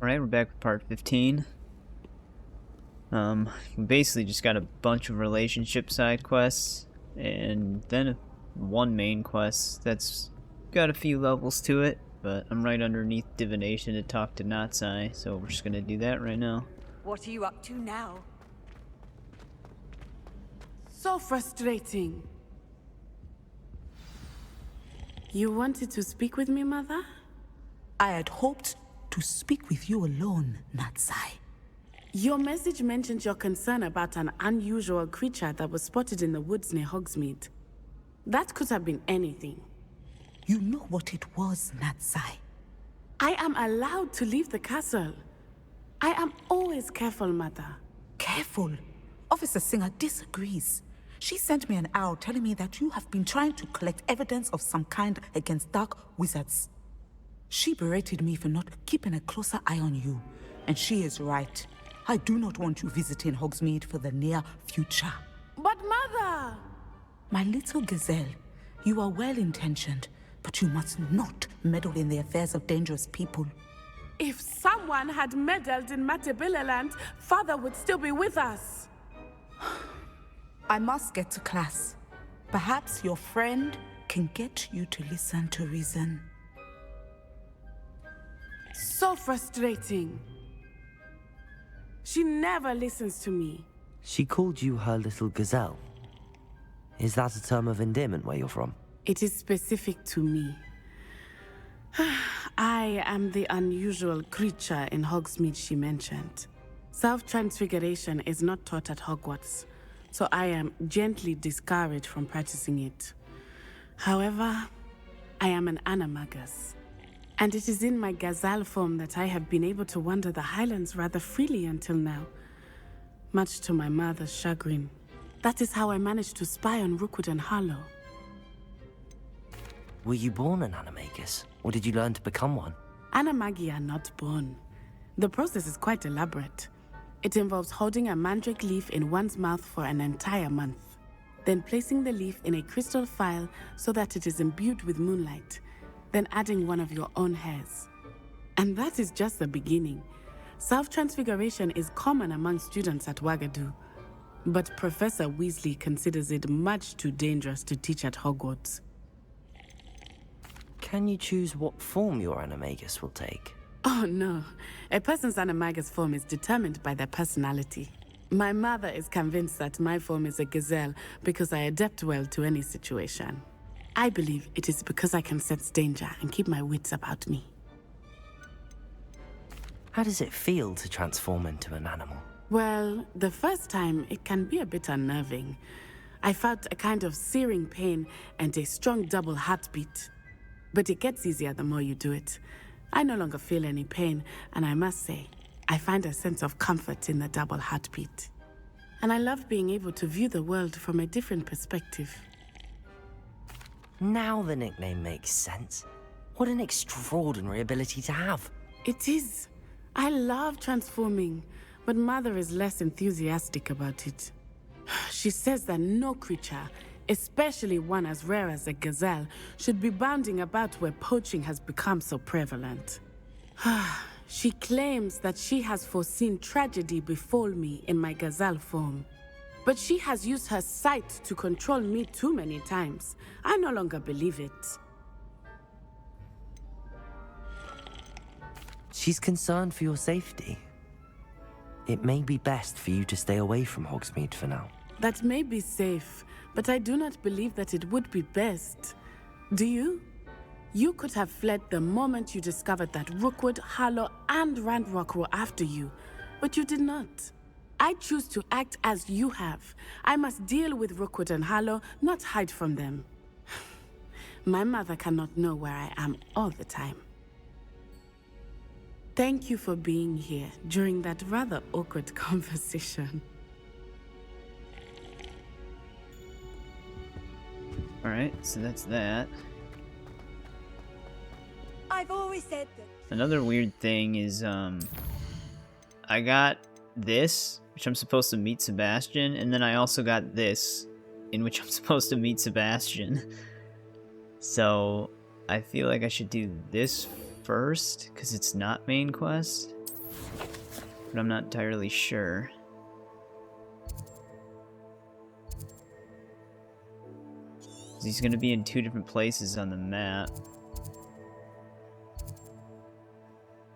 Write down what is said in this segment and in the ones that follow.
Alright, we're back with part 15. We basically just got a bunch of relationship side quests, and then one main quest that's got a few levels to it, but I'm right underneath divination to talk to Natsai, so we're just gonna do that right now. What are you up to now? So frustrating. You wanted to speak with me, Mother? I had hoped to speak with you alone, Natsai. Your message mentioned your concern about an unusual creature that was spotted in the woods near Hogsmeade. That could have been anything. You know what it was, Natsai. I am allowed to leave the castle. I am always careful, Mother. Careful. Officer Singer disagrees. She sent me an owl telling me that you have been trying to collect evidence of some kind against dark wizards. She berated me for not keeping a closer eye on you, and she is right. I do not want you visiting Hogsmeade for the near future. But Mother! My little gazelle, you are well-intentioned, but you must not meddle in the affairs of dangerous people. If someone had meddled in Matabeleland, Father would still be with us. I must get to class. Perhaps your friend can get you to listen to reason. So frustrating. She never listens to me. She called you her little gazelle. Is that a term of endearment where you're from? It is specific to me. I am the unusual creature in Hogsmeade she mentioned. Self-transfiguration is not taught at Hogwarts, so I am gently discouraged from practicing it. However, I am an animagus, and it is in my gazelle form that I have been able to wander the Highlands rather freely until now, much to my mother's chagrin. That is how I managed to spy on Rookwood and Harlow. Were you born an animagus, or did you learn to become one? Animagi are not born. The process is quite elaborate. It involves holding a mandrake leaf in one's mouth for an entire month, then placing the leaf in a crystal phial so that it is imbued with moonlight, then adding one of your own hairs. And that is just the beginning. Self-transfiguration is common among students at Wagadu, but Professor Weasley considers it much too dangerous to teach at Hogwarts. Can you choose what form your animagus will take? Oh no, a person's animagus form is determined by their personality. My mother is convinced that my form is a gazelle because I adapt well to any situation. I believe it is because I can sense danger and keep my wits about me. How does it feel to transform into an animal? Well, the first time it can be a bit unnerving. I felt a kind of searing pain and a strong double heartbeat. But it gets easier the more you do it. I no longer feel any pain, and I must say, I find a sense of comfort in the double heartbeat. And I love being able to view the world from a different perspective. Now the nickname makes sense. What an extraordinary ability to have. It is. I love transforming, but Mother is less enthusiastic about it. She says that no creature, especially one as rare as a gazelle, should be bounding about where poaching has become so prevalent. She claims that she has foreseen tragedy befall me in my gazelle form. But she has used her sight to control me too many times. I no longer believe it. She's concerned for your safety. It may be best for you to stay away from Hogsmeade for now. That may be safe, but I do not believe that it would be best. Do you? You could have fled the moment you discovered that Rookwood, Harlow, and Randrock were after you, but you did not. I choose to act as you have. I must deal with Rookwood and Harlow, not hide from them. My mother cannot know where I am all the time. Thank you for being here during that rather awkward conversation. Alright, so that's that. I've always said that. Another weird thing is, I got this, which I'm supposed to meet Sebastian, and then I also got this, in which I'm supposed to meet Sebastian. So, I feel like I should do this first, because it's not main quest. but I'm not entirely sure. He's going to be in 2 different places on the map.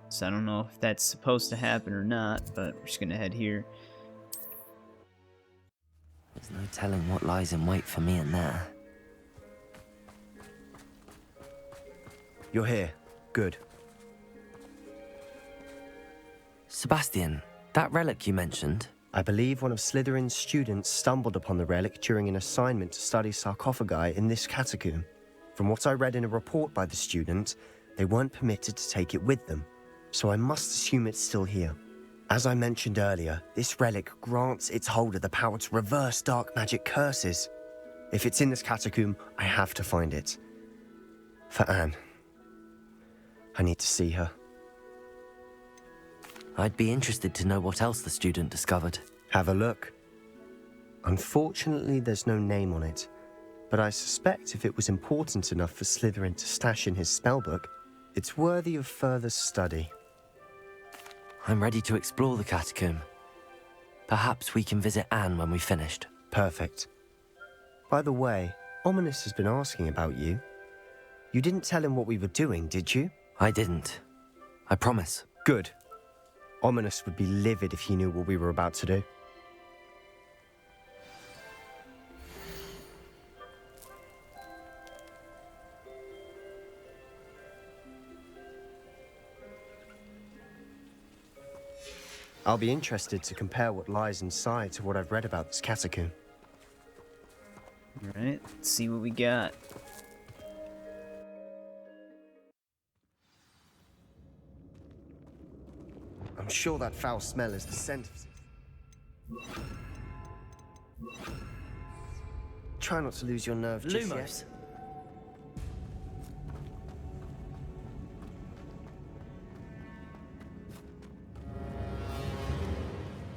So I don't know if that's supposed to happen or not, but we're just going to head here. There's no telling what lies in wait for me in there. You're here. Good. Sebastian, that relic you mentioned, I believe one of Slytherin's students stumbled upon the relic during an assignment to study sarcophagi in this catacomb. From what I read in a report by the student, they weren't permitted to take it with them, so I must assume it's still here. As I mentioned earlier, this relic grants its holder the power to reverse dark magic curses. If it's in this catacomb, I have to find it. For Anne. I need to see her. I'd be interested to know what else the student discovered. Have a look. Unfortunately, there's no name on it, but I suspect if it was important enough for Slytherin to stash in his spellbook, it's worthy of further study. I'm ready to explore the catacomb. Perhaps we can visit Anne when we've finished. Perfect. By the way, Ominous has been asking about you. You didn't tell him what we were doing, did you? I didn't. I promise. Good. Ominous would be livid if he knew what we were about to do. I'll be interested to compare what lies inside to what I've read about this catacomb. Alright, let's see what we got. I'm sure that foul smell is the scent of... Try not to lose your nerve just yet.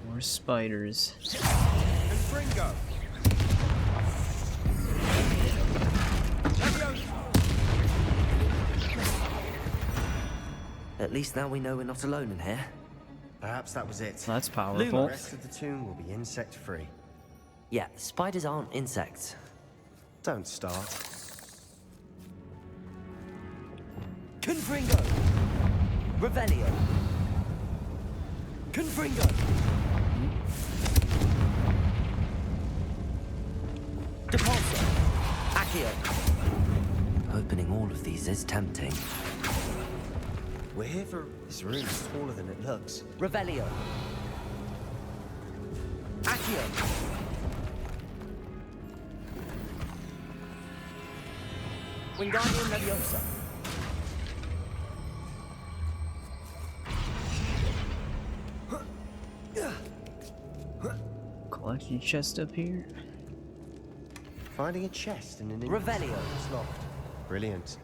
More spiders. At least now we know we're not alone in here. Perhaps that was it. That's The powerful. rest of the tomb will be insect-free. Yeah, spiders aren't insects. Don't start. Confringo! Revelio! Confringo! Depulso! Accio! Opening all of these is tempting. We're here for... This room is taller than it looks. Revelio! Accio! Wingardium Leviosa! Collection chest up here. Finding a chest in an... Revelio! It's locked. Brilliant.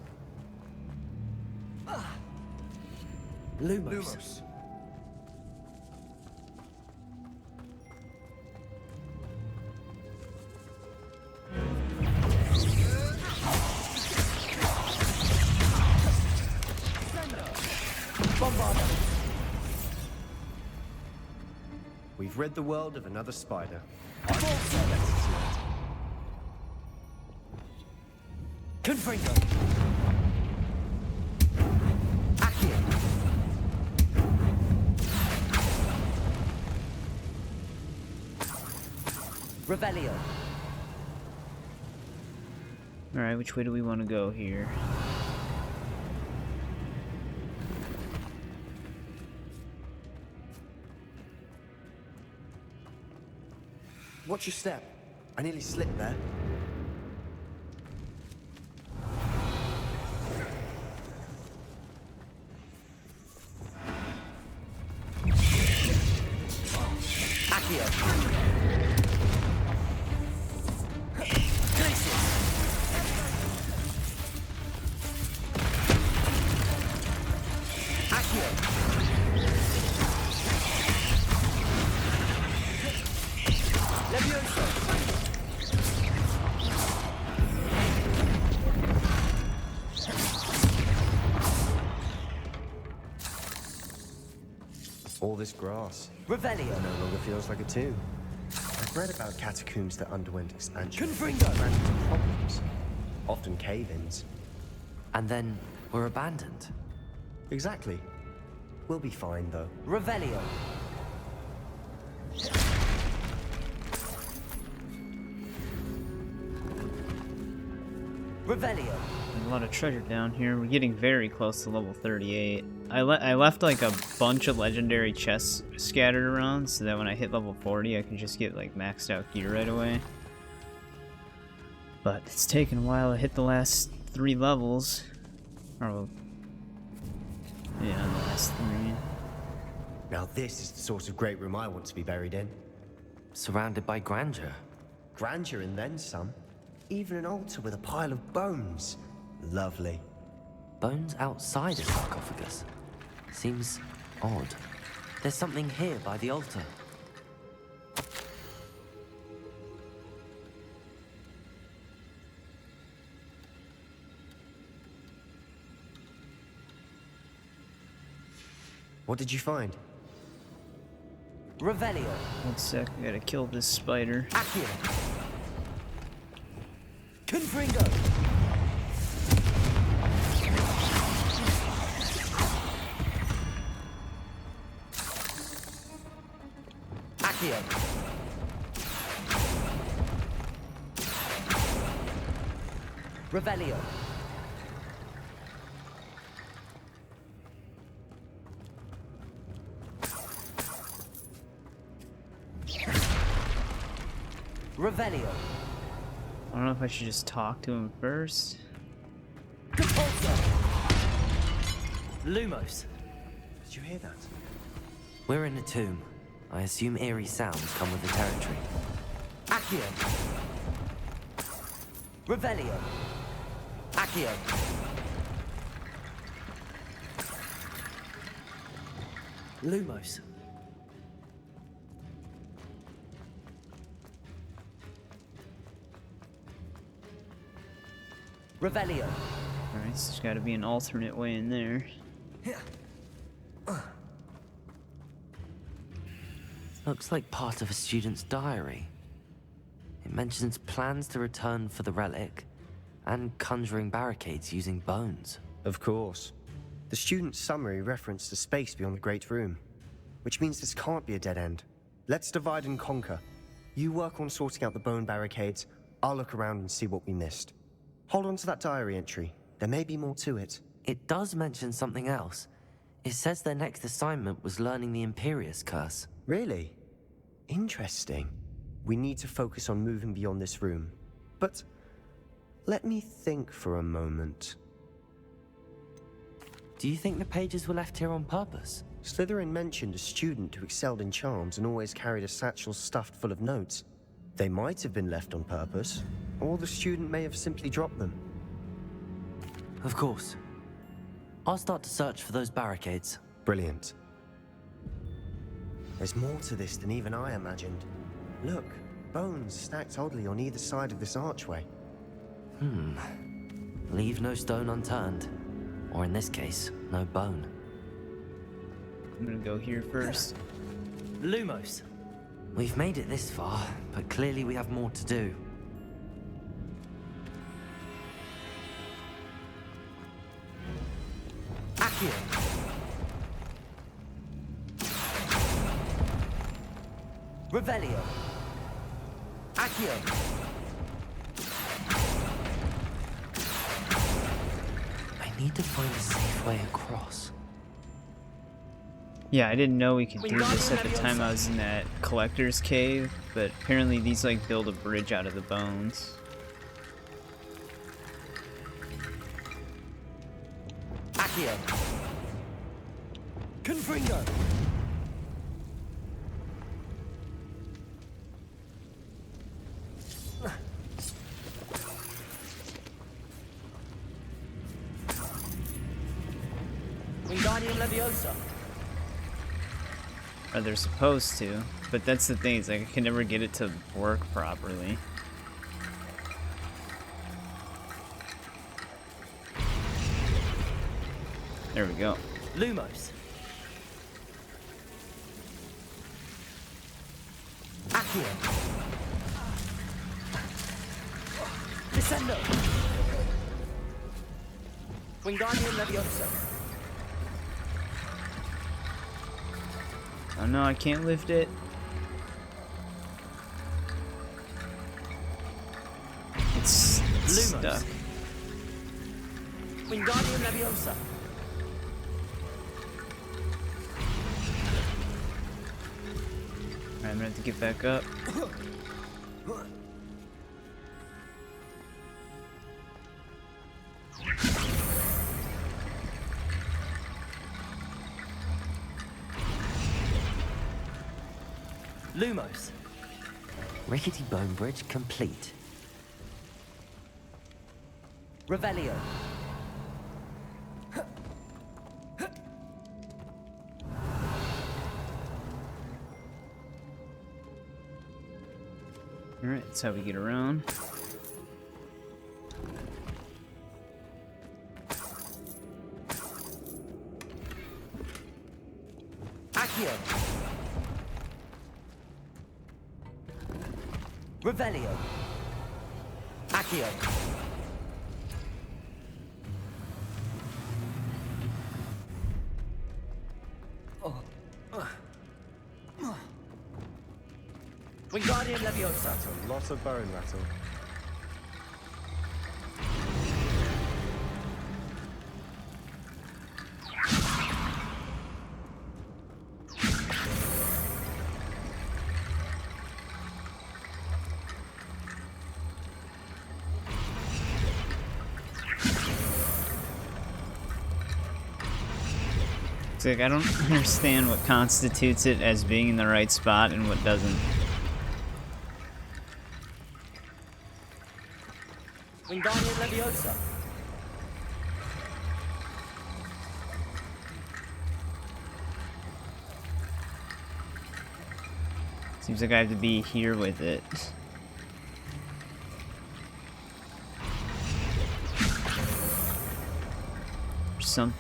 Lumos. Bombarda. We've rid the world of another spider. Confringo. Accio. Revelio. Alright, which way do we want to go here? Watch your step. I nearly slipped there. Accio. Glacius. Accio. Leviosa. All this grass Revelio. no longer feels like a tomb. I've read about catacombs that underwent expansion. Confringo. Ran into problems, often cave-ins. And then were abandoned. Exactly. We'll be fine, though. Revelio. Revelio. There's a lot of treasure down here. We're getting very close to level 38. I left like a bunch of legendary chests scattered around so that when I hit level 40 I can just get like maxed out gear right away. But it's taken a while to hit the last 3 levels. Or, yeah, the last 3. Now this is the sort of great room I want to be buried in. Surrounded by grandeur. Grandeur and then some. Even an altar with a pile of bones. Lovely. Bones outside a sarcophagus. Seems odd. There's something here by the altar. What did you find? Revelio. One sec, I gotta kill this spider. Accio. Confringo. Accio. Revelio. Revelio. I don't know if I should just talk to him first. Compulso. Lumos. Did you hear that? We're in a tomb. I assume eerie sounds come with the territory. Accio. Revelio. Accio. Lumos. Revelio. Alright, so there's gotta be an alternate way in there. Looks like part of a student's diary. It mentions plans to return for the relic and conjuring barricades using bones. Of course. The student's summary referenced a space beyond the Great Room, which means this can't be a dead end. Let's divide and conquer. You work on sorting out the bone barricades, I'll look around and see what we missed. Hold on to that diary entry. There may be more to it. It does mention something else. It says their next assignment was learning the Imperius Curse. Really? Interesting. We need to focus on moving beyond this room. But let me think for a moment. Do you think the pages were left here on purpose? Slytherin mentioned a student who excelled in charms and always carried a satchel stuffed full of notes. They might have been left on purpose, or the student may have simply dropped them. Of course. I'll start to search for those barricades. Brilliant. There's more to this than even I imagined. Look, bones stacked oddly on either side of this archway. Leave no stone unturned. Or in this case, no bone. I'm gonna go here first. Lumos. We've made it this far, but clearly we have more to do. Accio. Revelio. Accio. I need to find a safe way across. Yeah, I didn't know we could do this at the time I was in that collector's cave, but apparently these like build a bridge out of the bones. Accio. Confringo. Wingardium Leviosa. Or they're supposed to, but that's the thing, is like I can never get it to work properly. There we go. Lumos. Accio. Descendo. Wingardium Leviosa. Oh no, I can't lift it. It's Lumos. stuck. Wingardium Leviosa. Alright, I'm gonna have to get back up. Lumos. Rickety bone bridge complete. Revelio. Alright, that's how we get around. Accio. Revelio. Accio. Wingardium Leviosa. That's a lot of bone rattle. It's like I don't understand what constitutes it as being in the right spot and what doesn't. Wingardium Leviosa. Seems like I have to be here with it. Or something.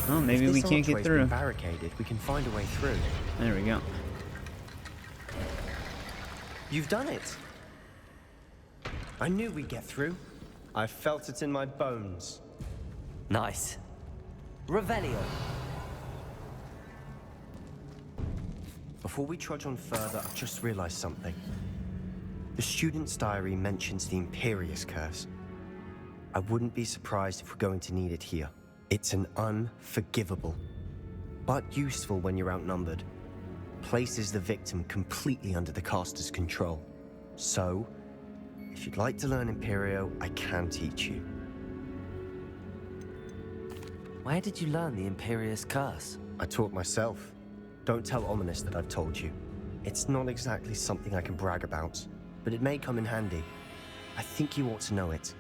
Oh, maybe If we this can't get archway's through. been barricaded, we can find a way through. There we go. You've done it. I knew we'd get through. I felt it in my bones. Nice. Revelio. Before we trudge on further, I've just realized something. The student's diary mentions the Imperious Curse. I wouldn't be surprised if we're going to need it here. It's an unforgivable, but useful when you're outnumbered. Places the victim completely under the caster's control. So, if you'd like to learn Imperio, I can teach you. Where did you learn the Imperious Curse? I taught myself. Don't tell Ominous that I've told you. It's not exactly something I can brag about, but it may come in handy. I think you ought to know it.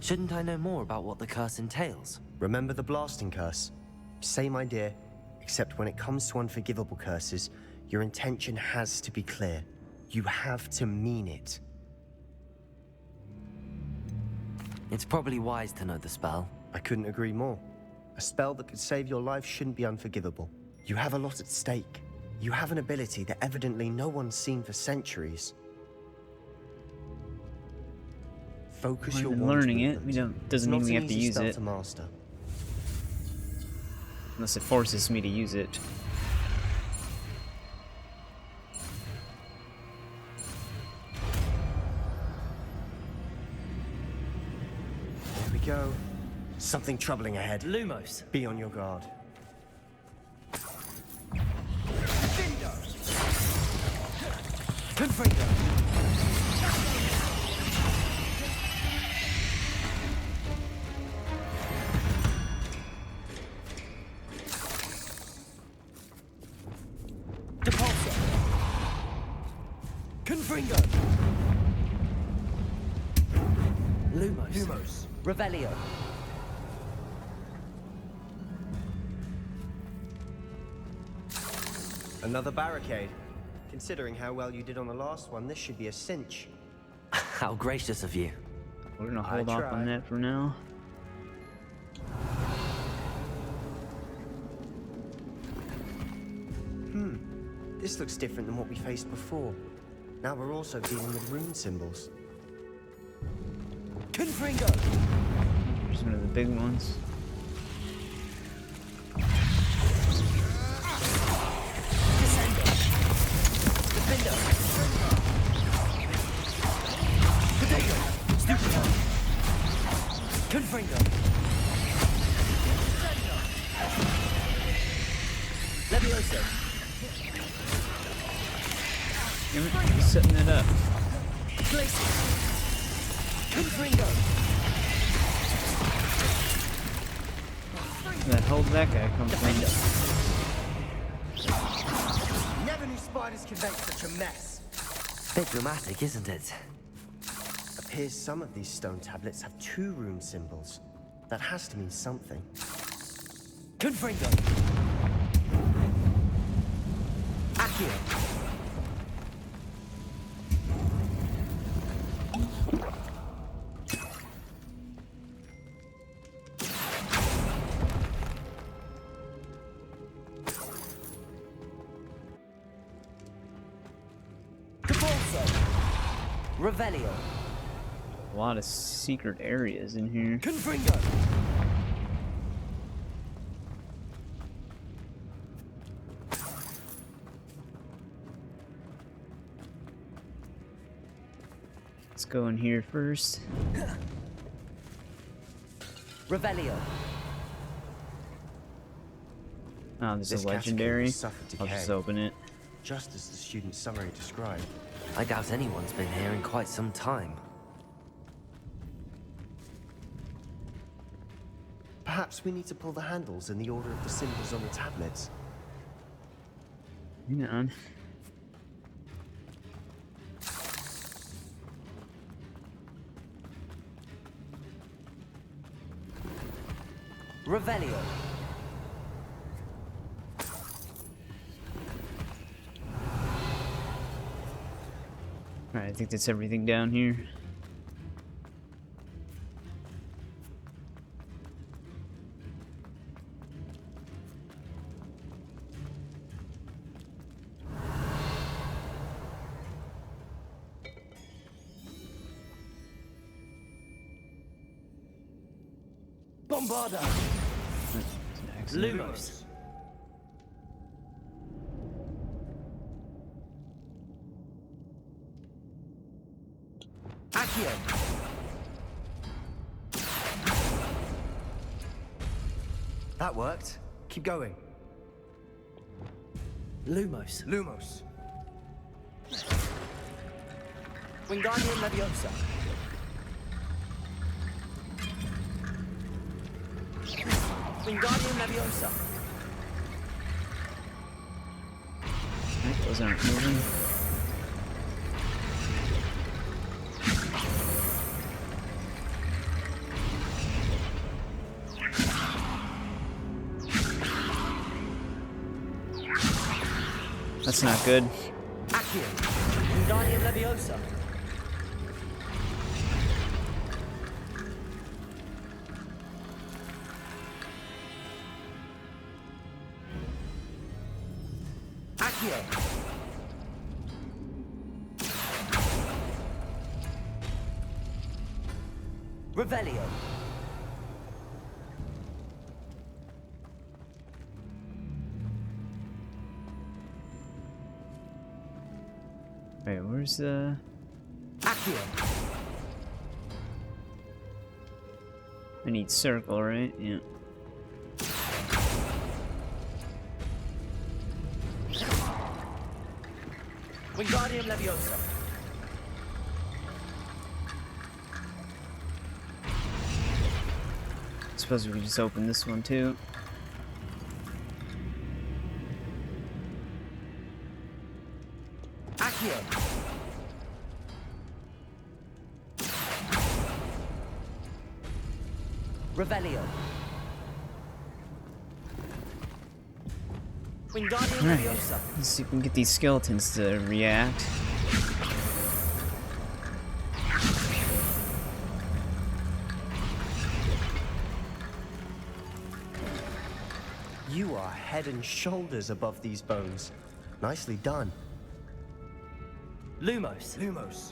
Shouldn't I know more about what the curse entails? Remember the blasting curse? Same idea, except when it comes to unforgivable curses, your intention has to be clear. You have to mean it. It's probably wise to know the spell. I couldn't agree more. A spell that could save your life shouldn't be unforgivable. You have a lot at stake. You have an ability that evidently no one's seen for centuries. Focus We've your been wand learning it. movement. We don't. Doesn't It's mean not we an have to easy use spell it to master. unless it forces me to use it. Here we go. Something troubling ahead. Lumos. Be on your guard. Confringo. Depulso. Confringo. Lumos. Lumos. Revelio. Another barricade. Considering how well you did on the last one, this should be a cinch. How gracious of you. We're gonna hold off on that for now. This looks different than what we faced before. Now we're also dealing with rune symbols. Confringo! Here's one of the big ones. Descendo! Defendo! Potato! Stupido! Confringo! Levioso! Damn it, he's setting it up. Glacier! Confringo! Where the hell did that guy come from? Never knew spiders could make such a mess. Bit dramatic, isn't it? Appears some of these stone tablets have 2 rune symbols. That has to mean something. Confringo! Accio! Revelio. A lot of secret areas in here. Confringo. Let's go in here first. Revelio. Oh, there's This a legendary. catacomb suffered I'll just decay. open it. Just as the student's summary described. I doubt anyone's been here in quite some time. Perhaps we need to pull the handles in the order of the symbols on the tablets. Hang on. Revelio. Alright, I think that's everything down here. Bombarda. Excellent. Lumos. Accio. That worked. Keep going. Lumos. Lumos. Wingardium Leviosa. Wingardium Leviosa. Right, those aren't moving. That's not good. Accio. Wingardium Leviosa. Accio. Revelio. Wait, where's the... Accio. I need circle, right? Yeah. Wingardium Leviosa. Suppose we could just open this one too. Accio. Revelio. Wingardium Alright, Leviosa. let's see if we can get these skeletons to react. You are head and shoulders above these bones. Nicely done. Lumos. Lumos.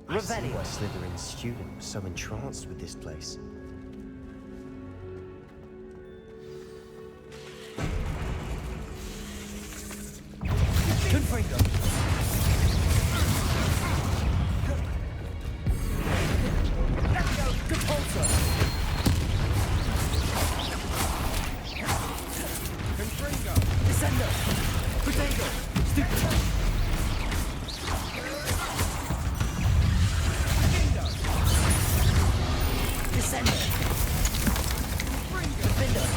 I see Revelio. why Slytherin's student was so entranced with this place. Confringo. Repulsor. Confringo. Descendo. Potato. Stupid. Descendo. Defender.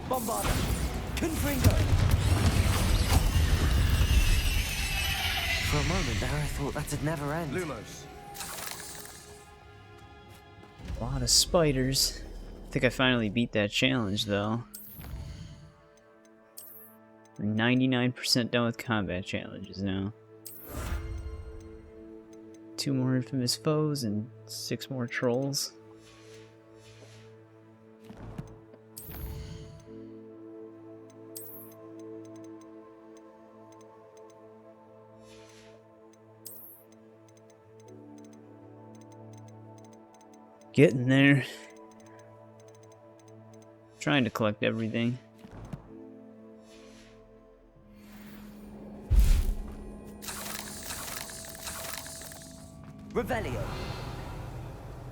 Bombarda. Confringo. For a moment there, I thought that'd never end. Lumos. A lot of spiders. I think I finally beat that challenge, though. We're 99% done with combat challenges now. 2 more infamous foes and 6 more trolls. Getting there. Trying to collect everything. Revelio.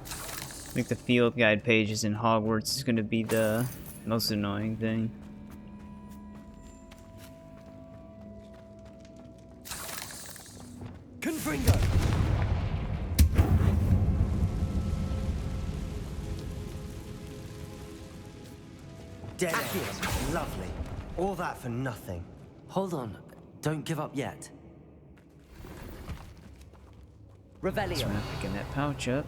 I think the field guide pages in Hogwarts is going to be the most annoying thing. Confringo. Dead end. Lovely. All that for nothing. Hold on, don't give up yet. So Revelio. we're not picking that pouch up.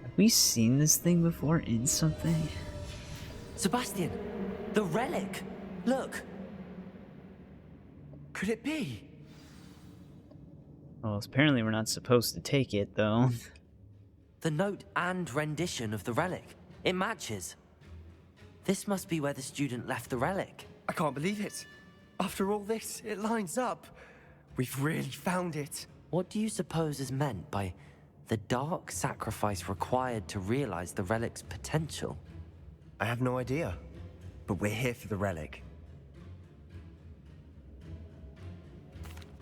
Have we seen this thing before in something? Sebastian, the relic! Look! Could it be? Well, apparently we're not supposed to take it, though. The note and rendition of the relic. It matches. This must be where the student left the relic. I can't believe it. After all this, it lines up. We've really found it. What do you suppose is meant by the dark sacrifice required to realize the relic's potential? I have no idea. But we're here for the relic.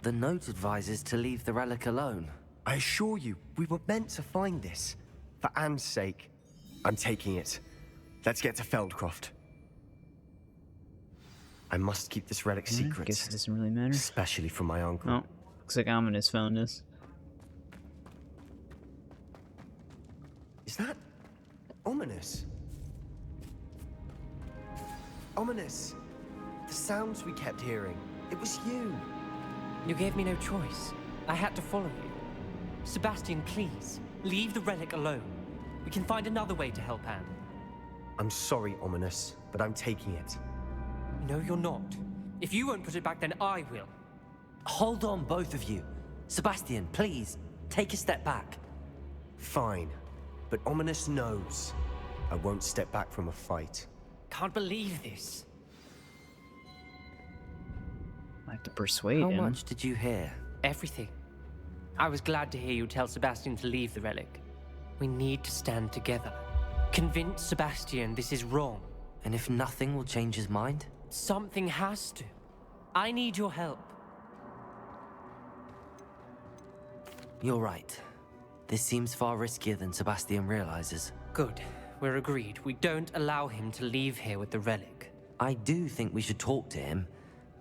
The note advises to leave the relic alone. I assure you, we were meant to find this. For Anne's sake. I'm taking it. Let's get to Feldcroft. I must keep this relic secret. Guess it doesn't really matter. Especially from my uncle. Oh, looks like Ominous found this. Is that ominous? Ominous. The sounds we kept hearing. It was you. You gave me no choice. I had to follow you. Sebastian, please, leave the relic alone. We can find another way to help Anne. I'm sorry, Ominous, but I'm taking it. No, you're not. If you won't put it back, then I will. Hold on, both of you. Sebastian, please, take a step back. Fine. But Ominous knows. I won't step back from a fight. Can't believe this. I have to persuade How him. much did you hear? Everything. I was glad to hear you tell Sebastian to leave the relic. We need to stand together. Convince Sebastian this is wrong. And if nothing will change his mind? Something has to. I need your help. You're right. This seems far riskier than Sebastian realizes. Good. We're agreed. We don't allow him to leave here with the relic. I do think we should talk to him,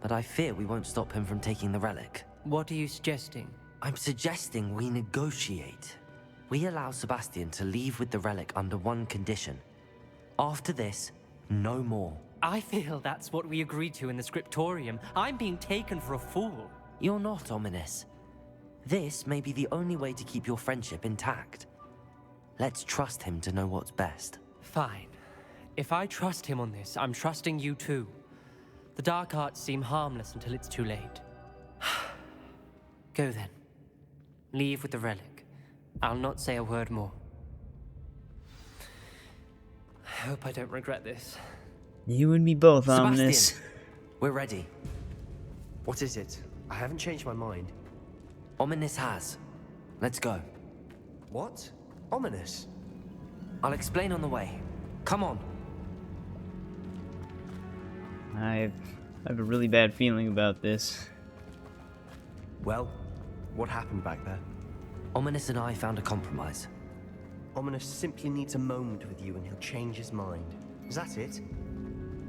but I fear we won't stop him from taking the relic. What are you suggesting? I'm suggesting we negotiate. We allow Sebastian to leave with the relic under one condition. After this, no more. I feel that's what we agreed to in the scriptorium. I'm being taken for a fool. You're not ominous. This may be the only way to keep your friendship intact. Let's trust him to know what's best. Fine. If I trust him on this, I'm trusting you too. The dark arts seem harmless until it's too late. Go then. Leave with the relic. I'll not say a word more. I hope I don't regret this. You and me both, Ominous. Sebastian, we're ready. What is it? I haven't changed my mind. Ominous has. Let's go. What? Ominous? I'll explain on the way. Come on. I have a really bad feeling about this. Well, what happened back there? Ominous and I found a compromise. Ominous simply needs a moment with you and he'll change his mind. Is that it?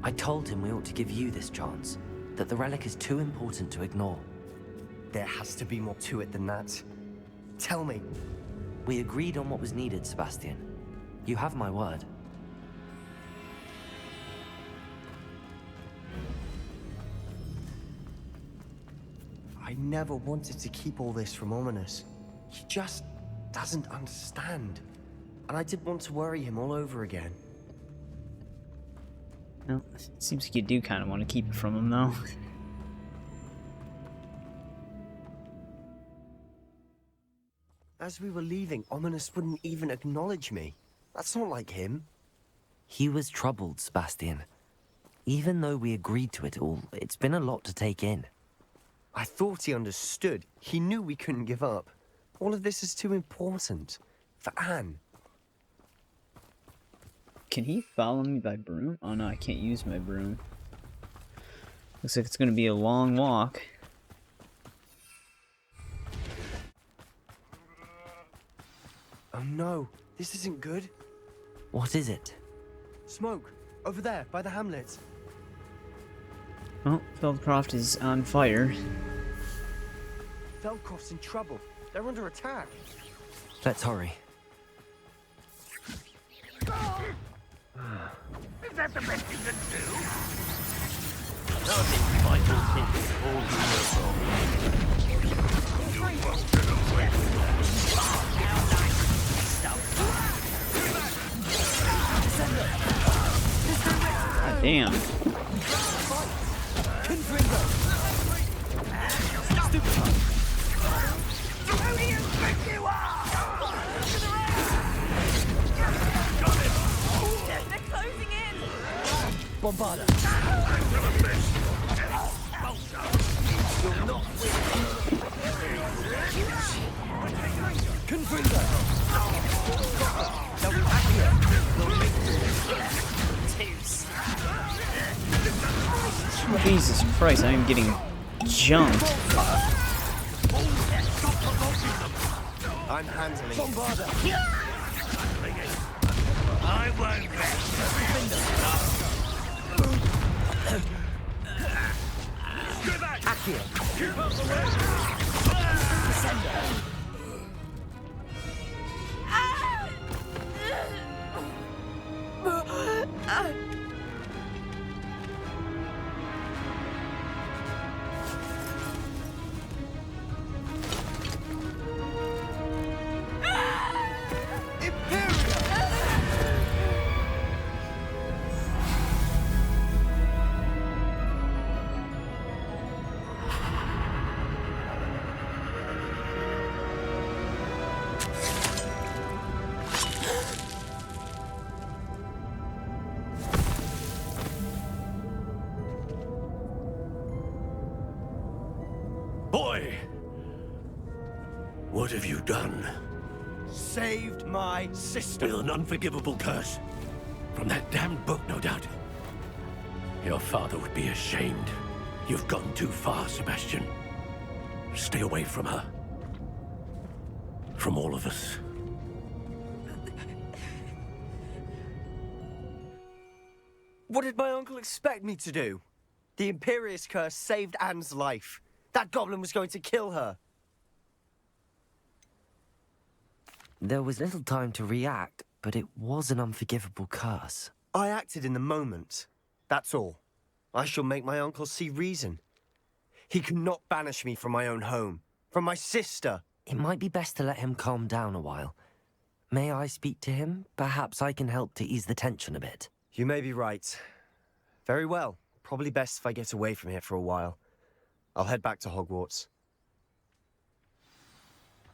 I told him we ought to give you this chance, that the relic is too important to ignore. There has to be more to it than that. Tell me. We agreed on what was needed, Sebastian. You have my word. I never wanted to keep all this from Ominous. He just doesn't understand. And I didn't want to worry him all over again. Well, it seems like you do kind of want to keep it from him, though. As we were leaving, Ominous wouldn't even acknowledge me. That's not like him. He was troubled, Sebastian. Even though we agreed to it all, it's been a lot to take in. I thought he understood. He knew we couldn't give up. All of this is too important. For Anne. Can he follow me by broom? Oh no, I can't use my broom. Looks like it's gonna be a long walk. Oh no, this isn't good. What is it? Smoke, over there, by the hamlet. Oh, Feldcroft is on fire. Feldcroft's in trouble. They're under attack. Let's hurry. Is that the best you can do? Nothing vital things all you won't get away with God damn. Who do you think you are? They're closing in! Bombarda. You'll not win. Confringo. They'll be back here. We'll make Jesus Christ, I am getting jumped. I'm handling it. Bombarda. I won't rest. Accio. Keep up the way. Descender. Boy! What have you done? Saved my sister. With an unforgivable curse. From that damned book, no doubt. Your father would be ashamed. You've gone too far, Sebastian. Stay away from her. From all of us. What did my uncle expect me to do? The Imperious curse saved Anne's life. That goblin was going to kill her. There was little time to react, but it was an unforgivable curse. I acted in the moment. That's all. I shall make my uncle see reason. He cannot banish me from my own home, from my sister. It might be best to let him calm down a while. May I speak to him? Perhaps I can help to ease the tension a bit. You may be right. Very well. Probably best if I get away from here for a while. I'll head back to Hogwarts.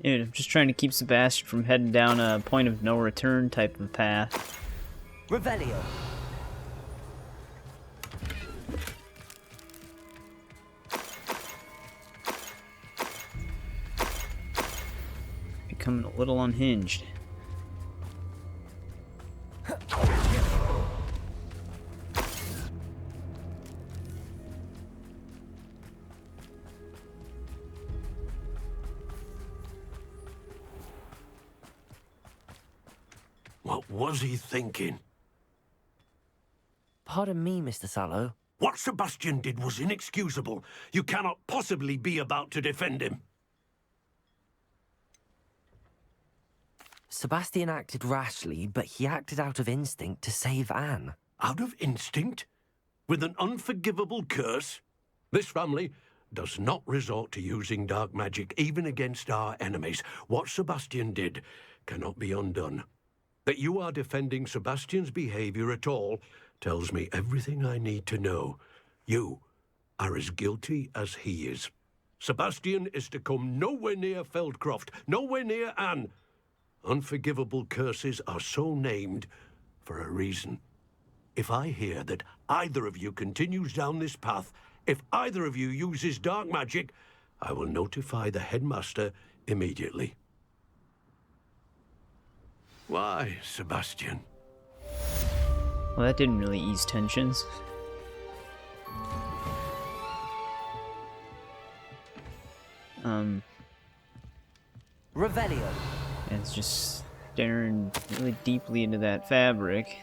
Dude, I'm just trying to keep Sebastian from heading down a point of no return type of path. Revelio. Becoming a little unhinged. What was he thinking? Pardon me, Mr. Sallow. What Sebastian did was inexcusable. You cannot possibly be about to defend him. Sebastian acted rashly, but he acted out of instinct to save Anne. Out of instinct? With an unforgivable curse? This family does not resort to using dark magic even against our enemies. What Sebastian did cannot be undone. That you are defending Sebastian's behavior at all tells me everything I need to know. You are as guilty as he is. Sebastian is to come nowhere near Feldcroft, nowhere near Anne. Unforgivable curses are so named for a reason. If I hear that either of you continues down this path, if either of you uses dark magic, I will notify the headmaster immediately. Why, Sebastian? Well, that didn't really ease tensions. Revelio. And it's just staring really deeply into that fabric.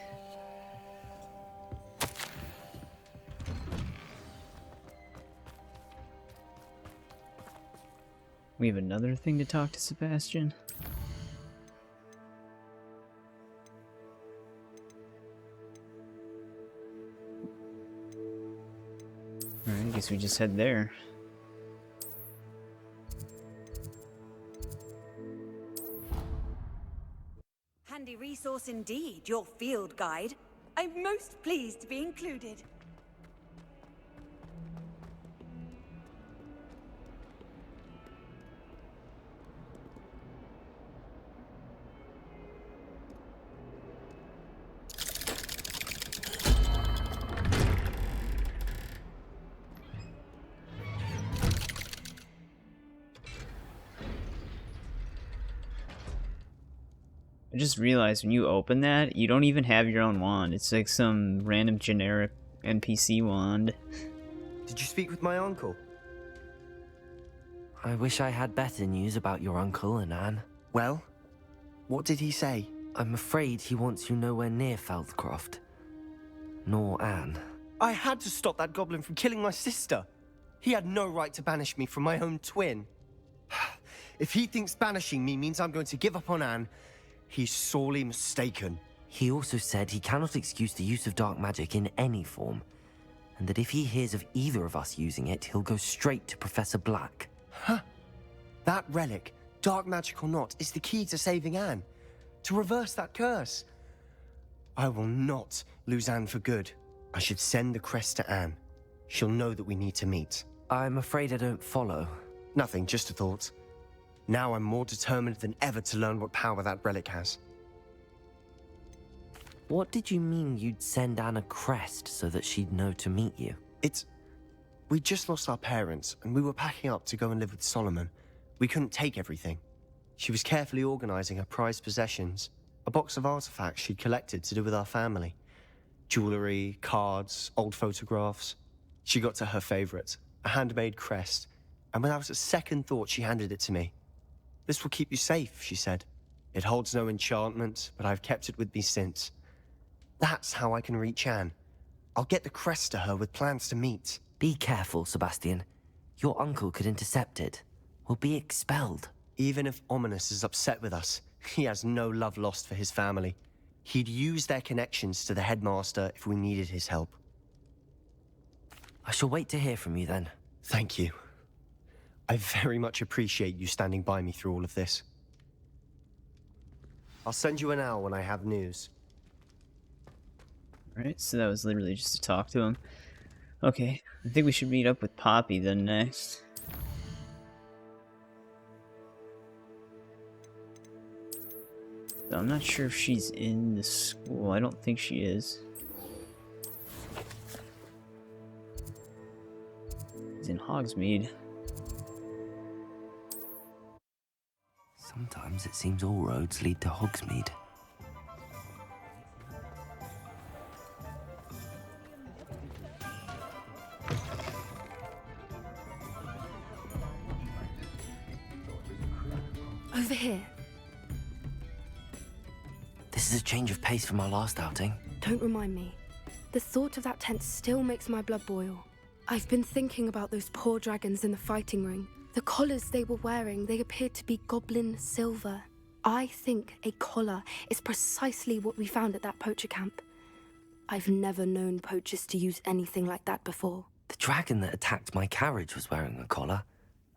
We have another thing to talk to Sebastian. Alright, I guess we just head there. Handy resource indeed, your field guide. I'm most pleased to be included. I just realized when you open that, you don't even have your own wand. It's like some random generic NPC wand. Did you speak with my uncle? I wish I had better news about your uncle and Anne. Well, what did he say? I'm afraid he wants you nowhere near Feldcroft. Nor Anne. I had to stop that goblin from killing my sister. He had no right to banish me from my own twin. If he thinks banishing me means I'm going to give up on Anne, he's sorely mistaken. He also said he cannot excuse the use of dark magic in any form, and that if he hears of either of us using it, he'll go straight to Professor Black. Huh? That relic, dark magic or not, is the key to saving Anne. To reverse that curse. I will not lose Anne for good. I should send the crest to Anne. She'll know that we need to meet. I'm afraid I don't follow. Nothing, just a thought. Now I'm more determined than ever to learn what power that relic has. What did you mean you'd send Anne a crest so that she'd know to meet you? We just lost our parents, and we were packing up to go and live with Solomon. We couldn't take everything. She was carefully organizing her prized possessions, a box of artifacts she'd collected to do with our family. Jewelry, cards, old photographs. She got to her favorite, a handmade crest, and without a second thought she handed it to me. "This will keep you safe," she said. "It holds no enchantment, but I've kept it with me since. That's how I can reach Anne. I'll get the crest to her with plans to meet." Be careful, Sebastian. Your uncle could intercept it. We'll be expelled. Even if Ominous is upset with us, he has no love lost for his family. He'd use their connections to the headmaster if we needed his help. I shall wait to hear from you then. Thank you. I very much appreciate you standing by me through all of this. I'll send you an owl when I have news. Alright, so that was literally just to talk to him. Okay, I think we should meet up with Poppy then next. I'm not sure if she's in the school. I don't think she is. She's in Hogsmeade. Sometimes it seems all roads lead to Hogsmeade. Over here. This is a change of pace from our last outing. Don't remind me. The thought of that tent still makes my blood boil. I've been thinking about those poor dragons in the fighting ring. The collars they were wearing, they appeared to be goblin silver. I think a collar is precisely what we found at that poacher camp. I've never known poachers to use anything like that before. The dragon that attacked my carriage was wearing a collar,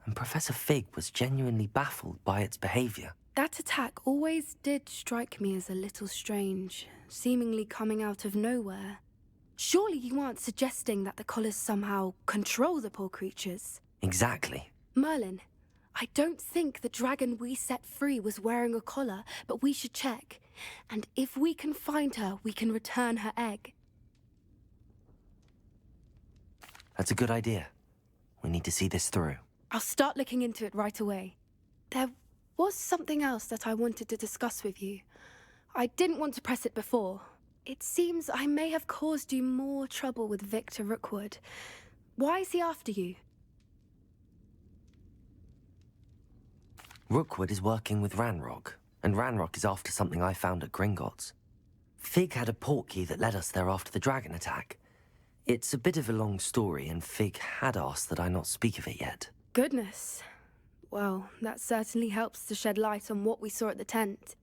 and Professor Fig was genuinely baffled by its behavior. That attack always did strike me as a little strange, seemingly coming out of nowhere. Surely you aren't suggesting that the collars somehow control the poor creatures? Exactly. Merlin, I don't think the dragon we set free was wearing a collar, but we should check. And if we can find her, we can return her egg. That's a good idea. We need to see this through. I'll start looking into it right away. There was something else that I wanted to discuss with you. I didn't want to press it before. It seems I may have caused you more trouble with Victor Rookwood. Why is he after you? Rookwood is working with Ranrock, and Ranrock is after something I found at Gringotts. Fig had a portkey that led us there after the dragon attack. It's a bit of a long story, and Fig had asked that I not speak of it yet. Goodness. Well, that certainly helps to shed light on what we saw at the tent.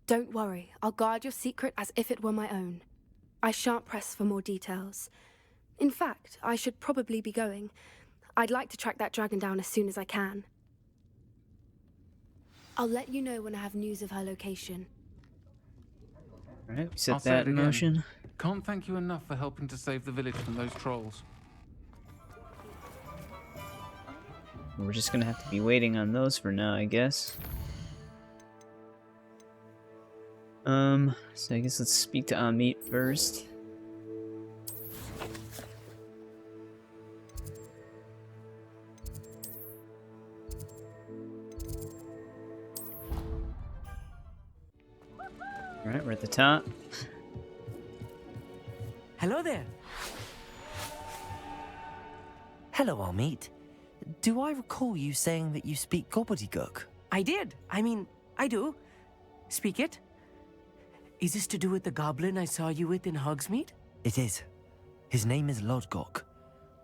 Don't worry, I'll guard your secret as if it were my own. I shan't press for more details. In fact, I should probably be going. I'd like to track that dragon down as soon as I can. I'll let you know when I have news of her location. Alright, we I'll set say that it in again. motion. Can't thank you enough for helping to save the village from those trolls. We're just gonna have to be waiting on those for now, I guess. So I guess let's speak to Amit first. Alright, we're at the top. Hello there. Hello, Amit. Do I recall you saying that you speak Gobbledegook? I did. I mean, I do. Speak it. Is this to do with the goblin I saw you with in Hogsmeade? It is. His name is Lodgok.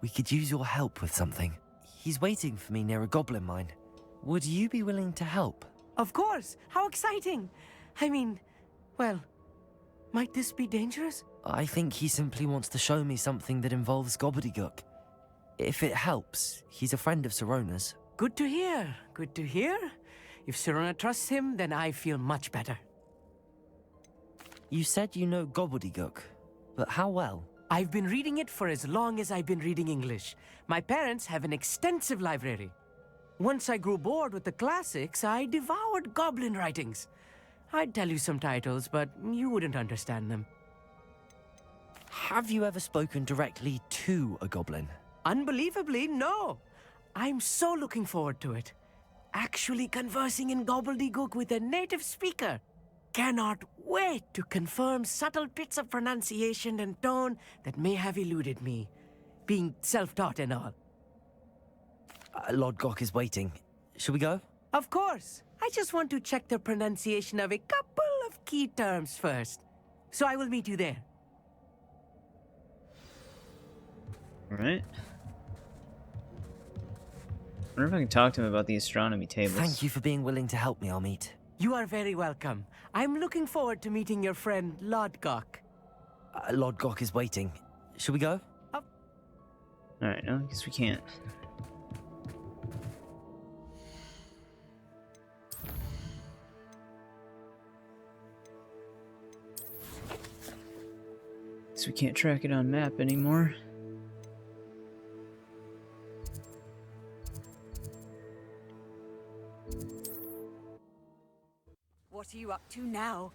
We could use your help with something. He's waiting for me near a goblin mine. Would you be willing to help? Of course. How exciting. I mean, well, might this be dangerous? I think he simply wants to show me something that involves Gobbledegook. If it helps, he's a friend of Sirona's. Good to hear. Good to hear. If Sirona trusts him, then I feel much better. You said you know Gobbledegook, but how well? I've been reading it for as long as I've been reading English. My parents have an extensive library. Once I grew bored with the classics, I devoured goblin writings. I'd tell you some titles, but you wouldn't understand them. Have you ever spoken directly to a goblin? Unbelievably, no. I'm so looking forward to it. Actually conversing in Gobbledegook with a native speaker. Cannot wait to confirm subtle bits of pronunciation and tone that may have eluded me, being self-taught and all. Lodgok is waiting. Shall we go? Of course. I just want to check the pronunciation of a couple of key terms first. So I will meet you there. Alright. I wonder if I can talk to him about the astronomy tables. Thank you for being willing to help me, Amit. You are very welcome. I'm looking forward to meeting your friend, Lodgok. Lodgok is waiting. Shall we go? Alright, no, I guess we can't. So we can't track it on map anymore. What are you up to now?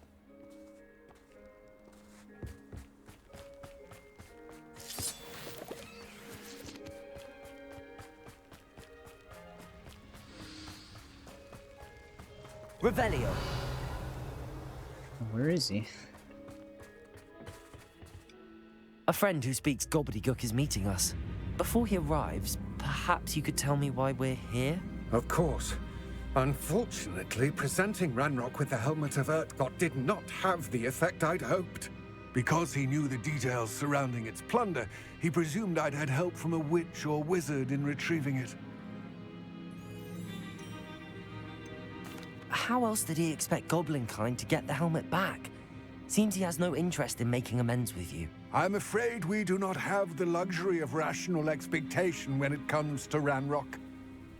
Revelio. Where is he? A friend who speaks Gobbledegook is meeting us. Before he arrives, perhaps you could tell me why we're here? Of course. Unfortunately, presenting Ranrock with the Helmet of Urtkot did not have the effect I'd hoped. Because he knew the details surrounding its plunder, he presumed I'd had help from a witch or wizard in retrieving it. How else did he expect Goblinkind to get the helmet back? Seems he has no interest in making amends with you. I'm afraid we do not have the luxury of rational expectation when it comes to Ranrock.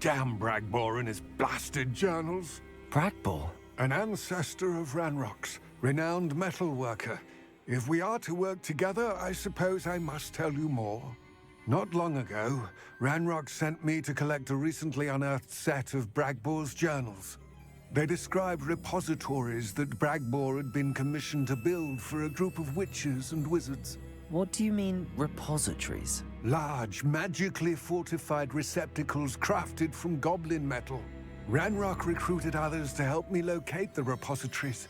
Damn Bragbor and his blasted journals. Bragbor? An ancestor of Ranrock's, renowned metal worker. If we are to work together, I suppose I must tell you more. Not long ago, Ranrock sent me to collect a recently unearthed set of Bragbor's journals. They described repositories that Bragbor had been commissioned to build for a group of witches and wizards. What do you mean, repositories? Large, magically fortified receptacles crafted from goblin metal. Ranrock recruited others to help me locate the repositories.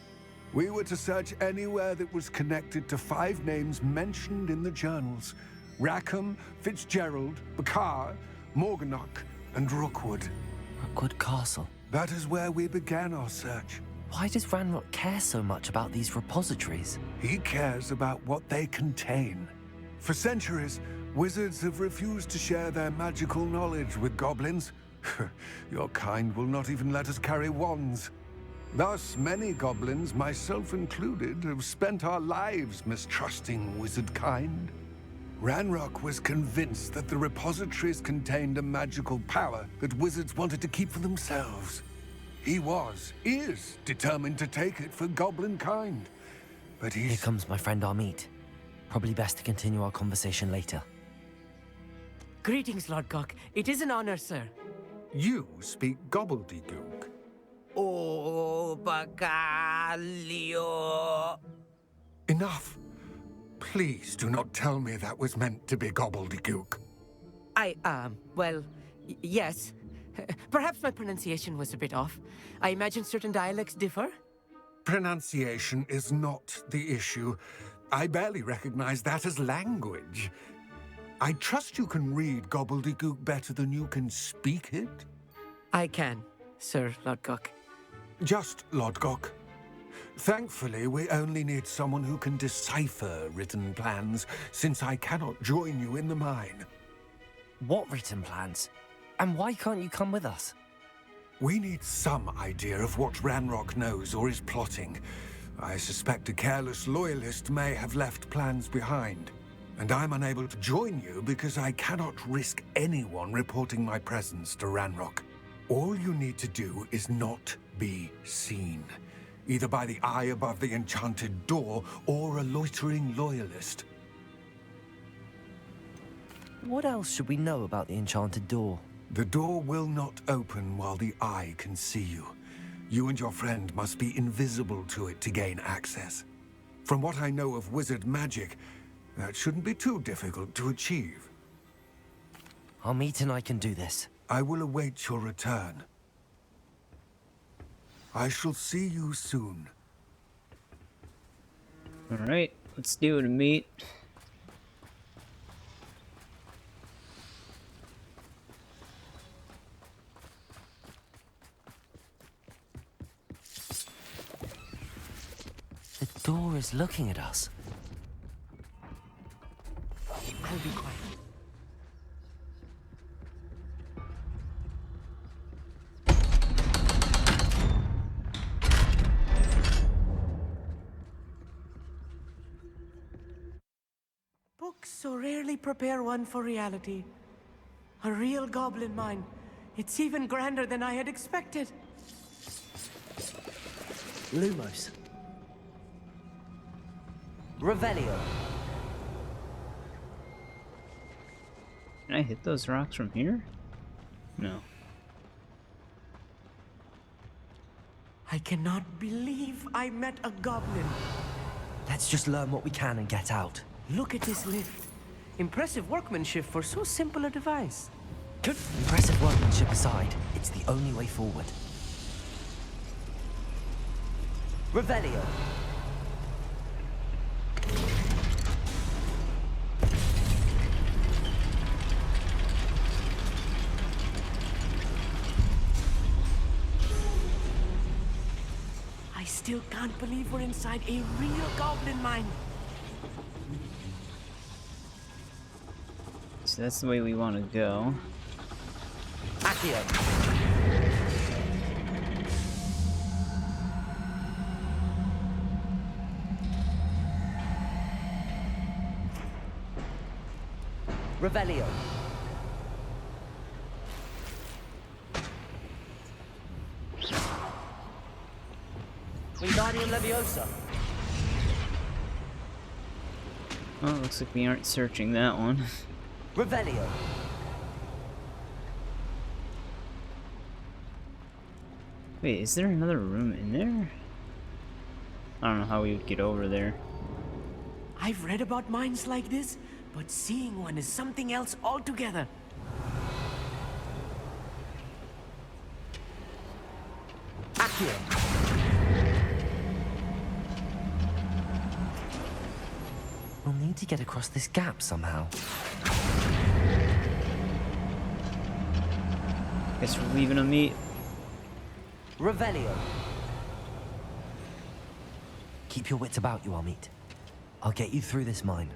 We were to search anywhere that was connected to 5 names mentioned in the journals: Rackham, Fitzgerald, Bakar, Morganach, and Rookwood. Rookwood Castle. That is where we began our search. Why does Ranrock care so much about these repositories? He cares about what they contain. For centuries, wizards have refused to share their magical knowledge with goblins. Your kind will not even let us carry wands. Thus, many goblins, myself included, have spent our lives mistrusting wizard kind. Ranrock was convinced that the repositories contained a magical power that wizards wanted to keep for themselves. He is determined to take it for goblin kind. But Here comes my friend Amit. Probably best to continue our conversation later. Greetings, Lodgok. It is an honor, sir. You speak Gobbledegook. Oh, Bagalio. Enough. Please do not tell me that was meant to be Gobbledegook. Well, yes. Perhaps my pronunciation was a bit off. I imagine certain dialects differ. Pronunciation is not the issue. I barely recognize that as language. I trust you can read Gobbledegook better than you can speak it? I can, Sir Lodgok. Just Lodgok. Thankfully, we only need someone who can decipher written plans, since I cannot join you in the mine. What written plans? And why can't you come with us? We need some idea of what Ranrock knows or is plotting. I suspect a careless loyalist may have left plans behind. And I'm unable to join you because I cannot risk anyone reporting my presence to Ranrock. All you need to do is not be seen, either by the eye above the enchanted door or a loitering loyalist. What else should we know about the enchanted door? The door will not open while the eye can see you. You and your friend must be invisible to it to gain access. From what I know of wizard magic, that shouldn't be too difficult to achieve. Amit and I can do this. I will await your return. I shall see you soon. Alright, let's do it, Amit. The door is looking at us. I'll be quiet. Books so rarely prepare one for reality. A real goblin mine. It's even grander than I had expected. Lumos. Revelio. Can I hit those rocks from here? No. I cannot believe I met a goblin. Let's just learn what we can and get out. Look at this lift. Impressive workmanship for so simple a device. Impressive workmanship aside, it's the only way forward. Revelio. I still can't believe we're inside a real goblin mine. So that's the way we want to go. Accio. Revelio. Wingardium Leviosa. Oh, looks like we aren't searching that one. Revelio. Wait, is there another room in there? I don't know how we would get over there. I've read about mines like this, but seeing one is something else altogether. Accio. We'll need to get across this gap somehow. Guess we're leaving a meet. Revelio. Keep your wits about you, Amit. I'll get you through this mine.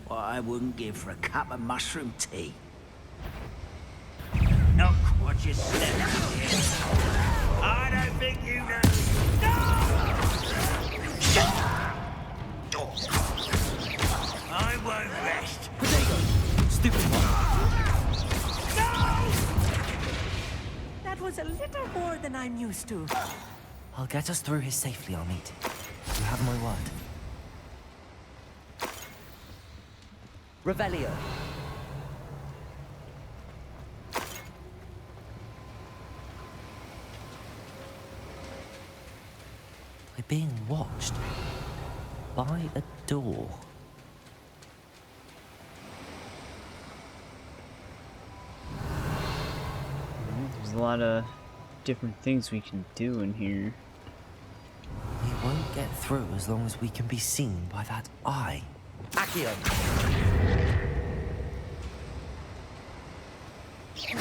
What I wouldn't give for a cup of mushroom tea. Look what you said. I don't think you know. I won't rest. Stupid That was a little more than I'm used to. I'll get us through here safely, Amit. You have my word. Revelio. We're being watched by a door. There's a lot of different things we can do in here. We won't get through as long as we can be seen by that eye. Accio. Can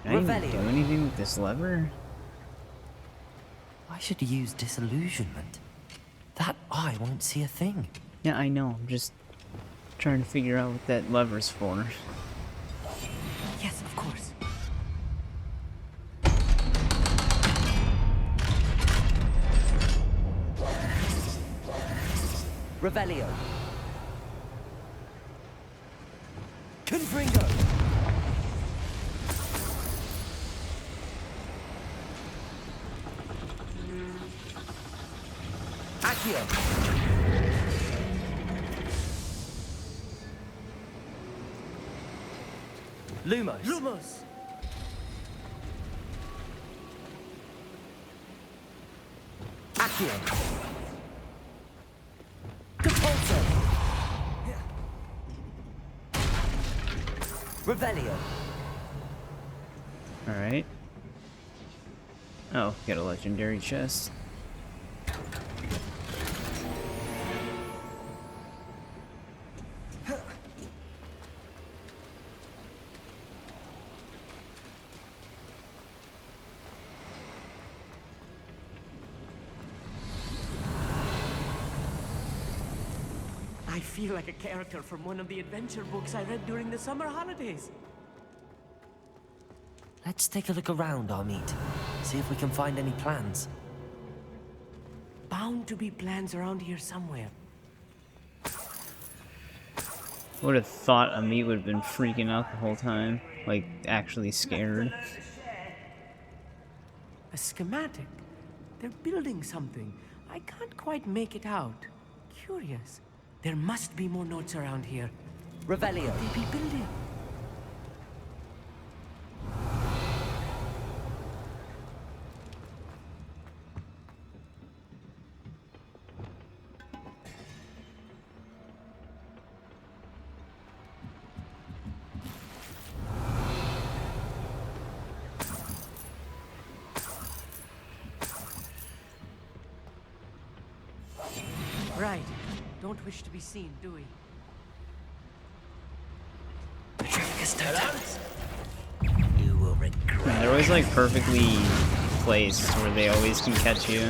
I even do anything with this lever? I should use disillusionment. That eye won't see a thing. Yeah, I know. I'm just trying to figure out what that lever's for. Yes, of course. Revelio. Confringo. Accio. Lumos. Lumos. Accio. Compulso. Revelio. Alright. Oh, got a legendary chest. I feel like a character from one of the adventure books I read during the summer holidays. Let's take a look around, Amit. see if we can find any plans. Bound to be plans around here somewhere. Would have thought Amit would have been freaking out the whole time, like actually scared. A schematic. They're building something. I can't quite make it out. Curious. There must be more notes around here. Revelio. What could they be building? Right. Don't wish to be seen, do we? You will regret. Yeah, they're always like perfectly placed where they always can catch you.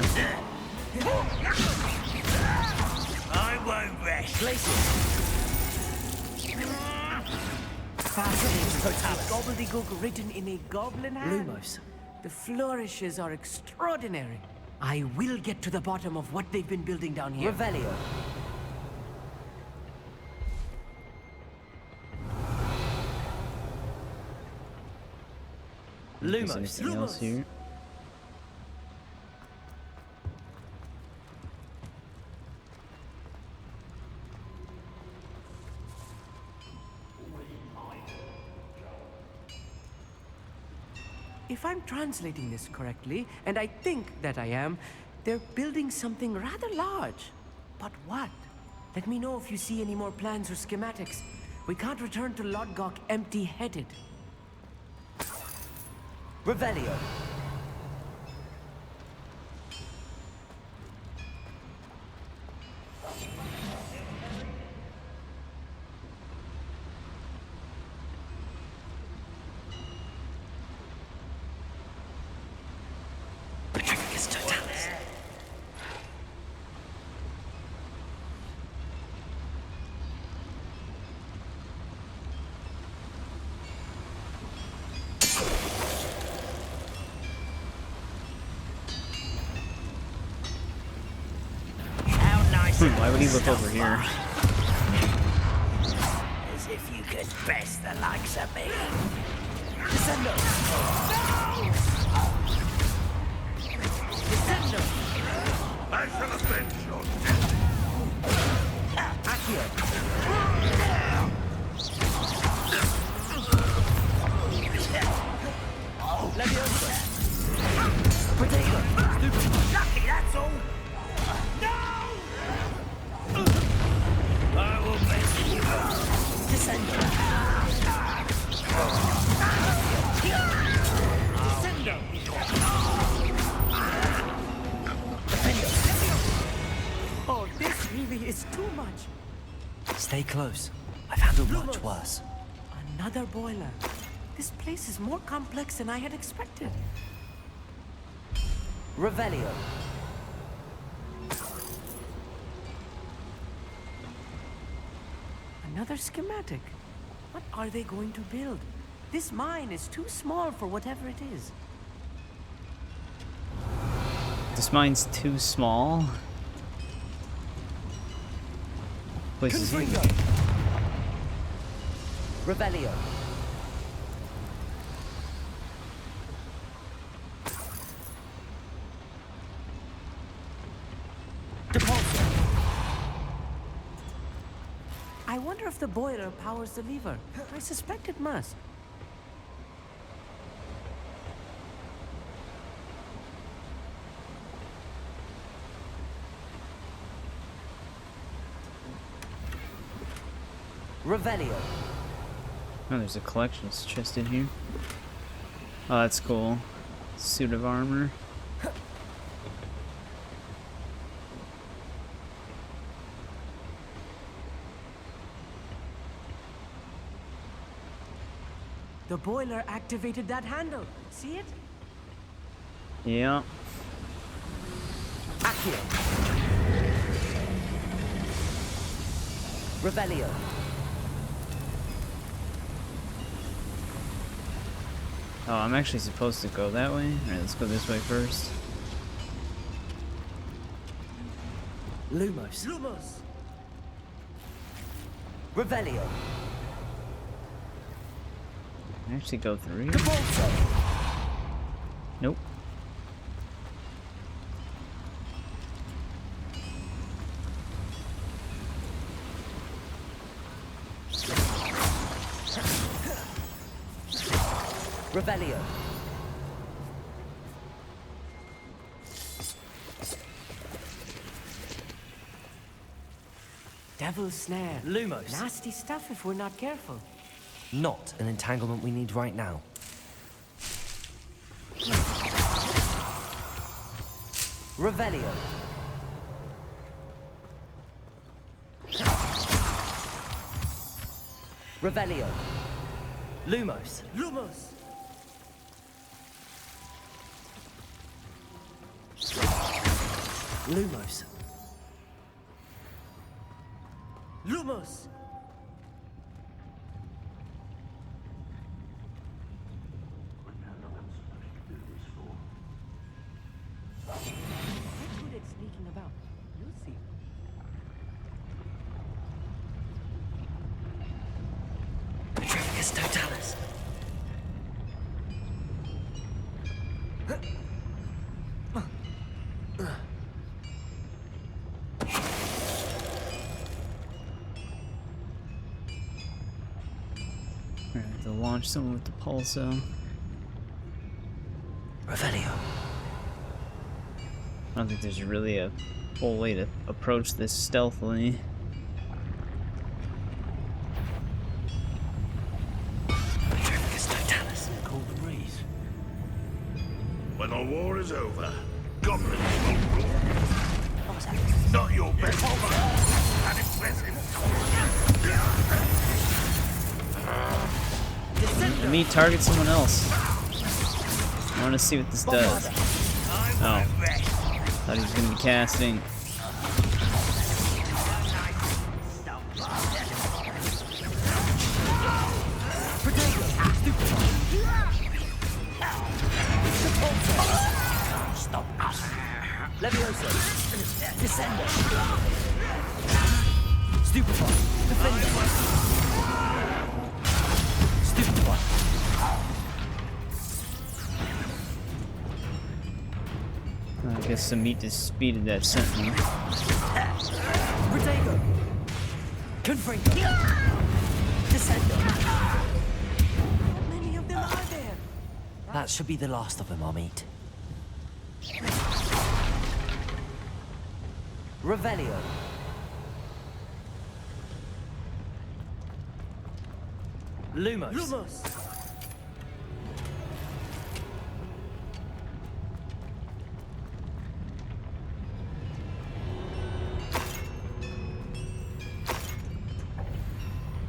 I won't rest. Fascinating. Gobbledegook written in a goblin hand. Lumos. The flourishes are extraordinary. I will get to the bottom of what they've been building down here. Revelio. Lumos. Anything else here? If I'm translating this correctly, and I think that I am, they're building something rather large. But what? Let me know if you see any more plans or schematics. We can't return to Lodgok empty-headed. Revelio. Why would he look over here? As if you could best the likes of me. I shall avenge your death. Lucky, that's all. I will make you Descendo. Oh, this really is too much. Stay close. I've handled much worse. Another boiler. This place is more complex than I had expected. Revelio. Another schematic. What are they going to build? This mine is too small for whatever it is. This mine's too small. Place is huge. Revelio. I wonder if the boiler powers the lever. I suspect it must. Revelio. Oh, there's a collections chest in here. Oh, that's cool. Suit of armor. The boiler activated that handle. See it? Yeah. Accio. Revelio. Oh, I'm actually supposed to go that way? Alright, let's go this way first. Lumos. Lumos! Revelio. Actually go through. Cabalso. Nope. Revelio. Devil's snare. Lumos. Nasty stuff if we're not careful. Not an entanglement we need right now. Revelio. Revelio. Lumos. Lumos! Lumos. Lumos! Good at sneaking about. You'll see. Petrificus totalis. Alright, to launch someone with the pulso. Revelio. I don't think there's really a full way to approach this stealthily. Petrificus totalis. Call the breeze. When the war is over, goblins will rule. Not your best and impressive. Let me target someone else. I want to see what this does. Oh. Thought he was going to be casting. Stop us. Levioso. Descender. Stupefy. Defender. Stupefy. I guess to meet the speed of that sentinel. Protego. Confringo. Descender. How many of them are there? That should be the last of them I'll meet. Revelio. Lumos. Lumos!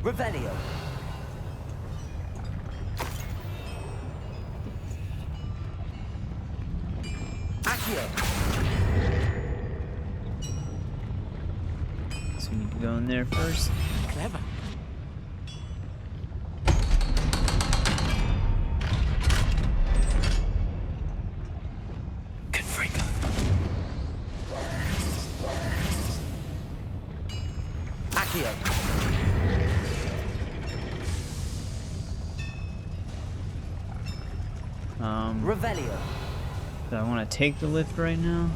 Revelio. Accio. So we need to go in there first. Clever. Confringo. Accio. Revelio. Do I want to take the lift right now?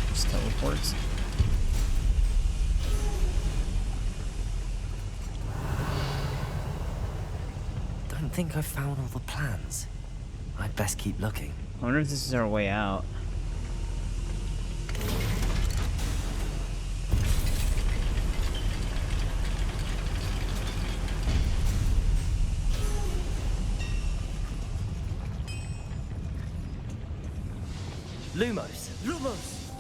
Just teleports. Don't think I've found all the plans. I'd best keep looking. I wonder if this is our way out. Lumos. Lumos!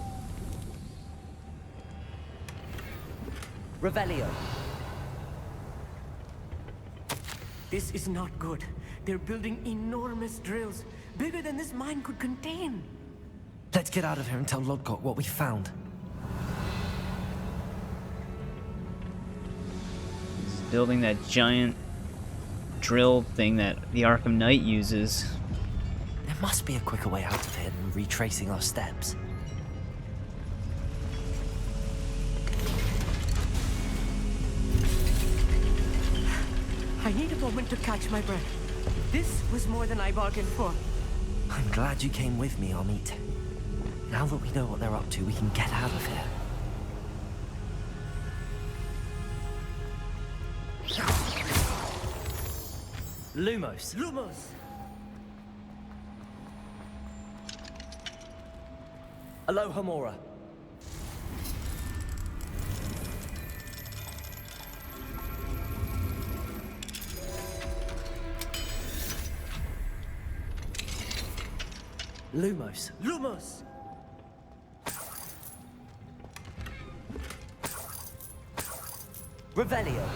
Revelio. This is not good. They're building enormous drills, bigger than this mine could contain. Let's get out of here and tell Lodgok what we found. building that giant drill thing that the Arkham Knight uses. There must be a quicker way out of here than retracing our steps. I need a moment to catch my breath. This was more than I bargained for. I'm glad you came with me, Amit. Now that we know what they're up to, we can get out of here. Lumos. Lumos! Aloha Mora. Lumos. Lumos! Revelio.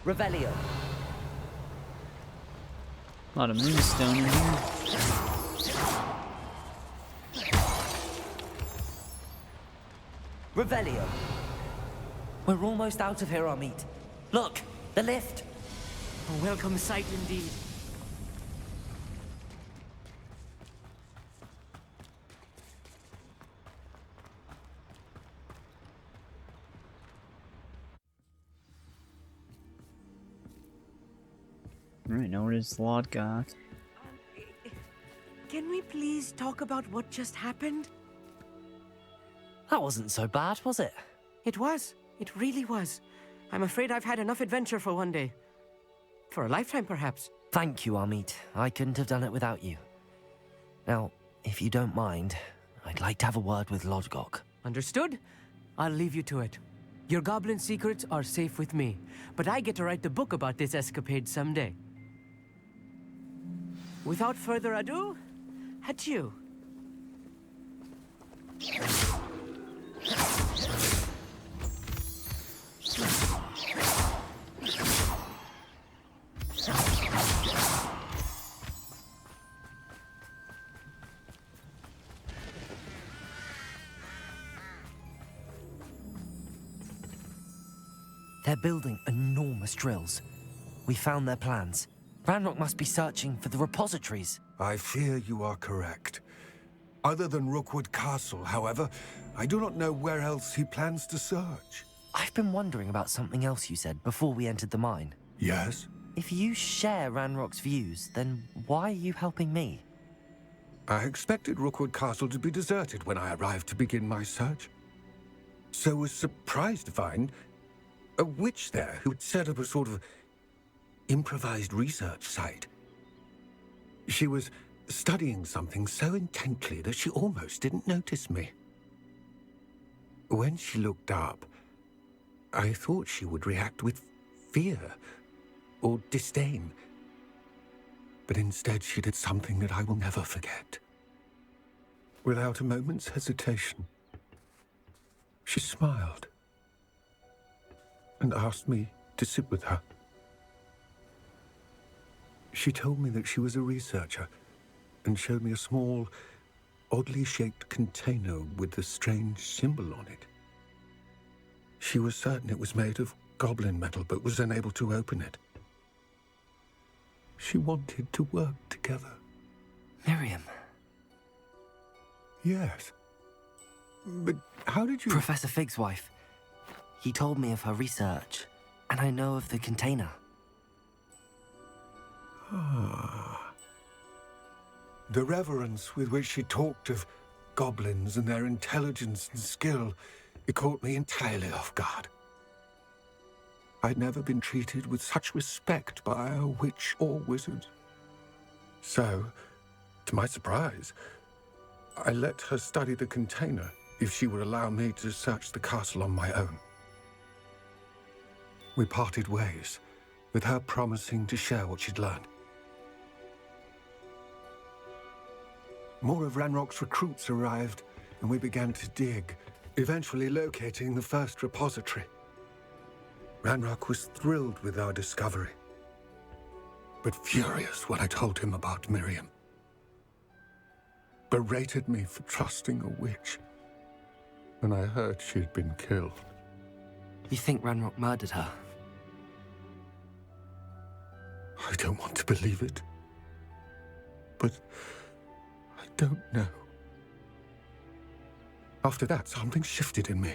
Revelio. A lot of moonstone in here. Revelio. We're almost out of here, Amit. Look, the lift. A welcome sight indeed. Alright, now where's Lodgok? Can we please talk about what just happened? That wasn't so bad, was it? It was. It really was. I'm afraid I've had enough adventure for one day. For a lifetime, perhaps. Thank you, Amit. I couldn't have done it without you. Now, if you don't mind, I'd like to have a word with Lodgok. Understood? I'll leave you to it. Your goblin secrets are safe with me, but I get to write the book about this escapade someday. Without further ado, adieu. They're building enormous drills. We found their plans. Ranrock must be searching for the repositories. I fear you are correct. Other than Rookwood Castle, however, I do not know where else he plans to search. I've been wondering about something else you said before we entered the mine. Yes? If you share Ranrock's views, then why are you helping me? I expected Rookwood Castle to be deserted when I arrived to begin my search. So was surprised to find a witch there who had set up a sort of improvised research site. She was studying something so intently that she almost didn't notice me. When she looked up, I thought she would react with fear or disdain. But instead she did something that I will never forget. Without a moment's hesitation, she smiled and asked me to sit with her. She told me that she was a researcher and showed me a small, oddly shaped container with a strange symbol on it. She was certain it was made of goblin metal, but was unable to open it. She wanted to work together. Miriam. Yes. But how did you... Professor Fig's wife. He told me of her research, and I know of the container. Ah. The reverence with which she talked of goblins and their intelligence and skill, it caught me entirely off guard. I'd never been treated with such respect by a witch or wizard. So, to my surprise, I let her study the container if she would allow me to search the castle on my own. We parted ways, with her promising to share what she'd learned. More of Ranrock's recruits arrived, and we began to dig, eventually locating the first repository. Ranrock was thrilled with our discovery, but furious when I told him about Miriam. Berated me for trusting a witch when I heard she had been killed. You think Ranrock murdered her? I don't want to believe it, but I don't know. After that, something shifted in me.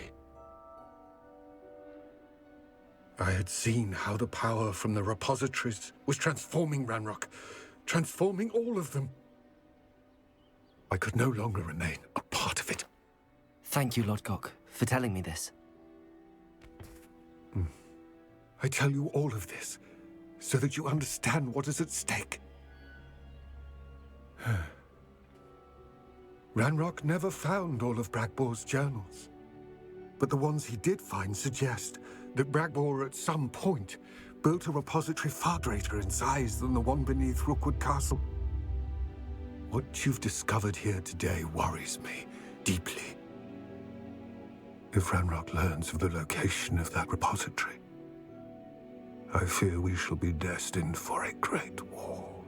I had seen how the power from the repositories was transforming Ranrock, transforming all of them. I could no longer remain a part of it. Thank you, Lodgok, for telling me this. I tell you all of this so that you understand what is at stake. Ranrock never found all of Bragbor's journals, but the ones he did find suggest that Bragbor at some point built a repository far greater in size than the one beneath Rookwood Castle. What you've discovered here today worries me deeply. If Ranrock learns of the location of that repository, I fear we shall be destined for a great war.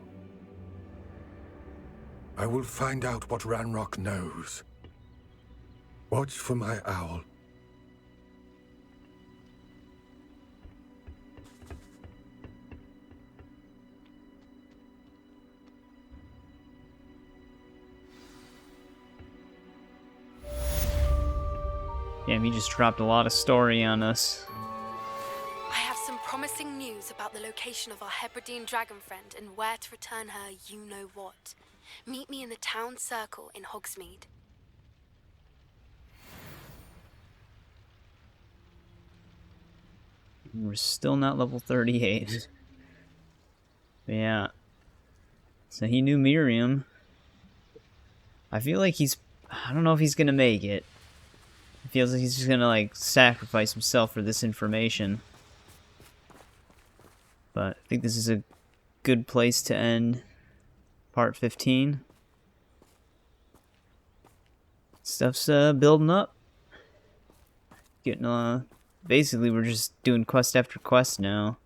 I will find out what Ranrock knows. Watch for my owl. Damn, he just dropped a lot of story on us. I have some promising news about the location of our Hebridean dragon friend and where to return her you-know-what. Meet me in the town circle in Hogsmeade. We're still not level 38. Yeah. So he knew Miriam. I feel like I don't know if he's gonna make it. It feels like he's just gonna, like, sacrifice himself for this information. But I think this is a good place to end part 15. Stuff's building up. Getting, basically we're just doing quest after quest now.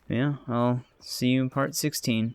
Yeah, I'll see you in part 16.